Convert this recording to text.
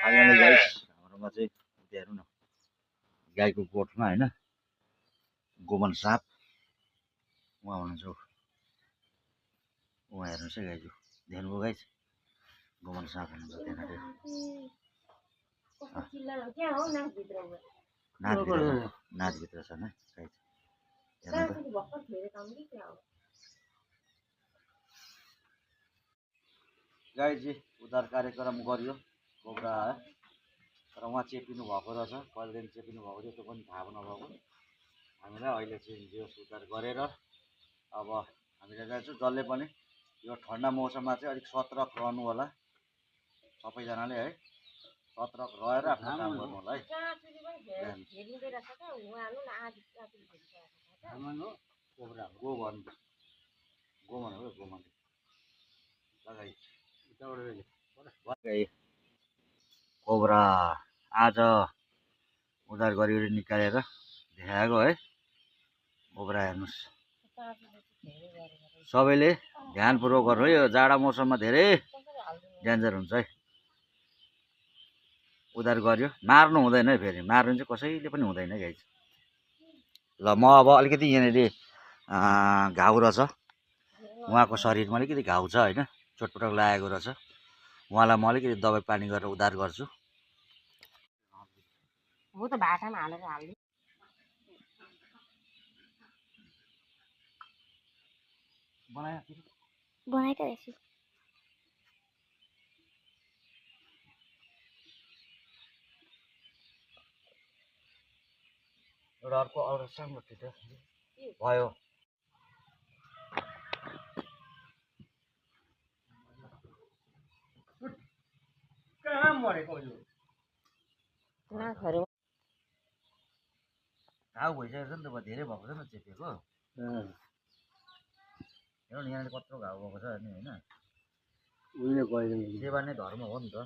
finally guys हाम्रोमा चाहिँ हेर्नु न गाईको गोठमा होइन गोमन साप उहाँ हुनुहुन्छ उहाँ हेर्नुहोस् है गाईजू देख्नुभयो गाइस गोमन साप हुनुहुन्छ त्यहाँनिर नाचभित्र छन् है गाइस गाईजी उद्धार कार्यक्रम गरियो कोब्रा है तर उहाँ चेपिनु भएको रहेछ कहिलेदेखि चेपिनु भएको थियो त्यो पनि थाहा नभएको हामीलाई अहिले चाहिँ जोस उद्धार गरेर अब हामीले जान्छौँ जसले पनि यो ठन्डा मौसममा चाहिँ अलिक सतर्क रहनु होला सबैजनाले है सतर्क रहेर आफ्नो काम गर्नु होला है गोमन गोमन हो गोमन कोब्रा आज उद्धार गरी निकालेर देखाएको है कोब्रा हेर्नुहोस् सबैले ध्यानपूर्वक गर्नु है यो जाडा मौसममा धेरै डेन्जर हुन्छ है उद्धार गर्यो मार्नु हुँदैन है फेरि मार्नु चाहिँ कसैले पनि हुँदैन गाई ल म अब अलिकति यहाँनिर घाउ रहेछ उहाँको शरीरमा अलिकति घाउ छ होइन चोटपटक लागेको रहेछ उहाँलाई म अलिकति दबाई पानी गरेर उद्धार गर्छु म त भाटामा हालेर हाल्दिए बनाएका रहेछु एउटा अर्को अरू सानो टिटा भयो कहाँ मरेको यो नाकहरू घाउ भइसकेको छ नि त धेरै भएको छ नि चेपेको हेर्नु नि यहाँनिर कत्रो घाउ भएको छ नि होइन सेवा नै धर्म हो नि त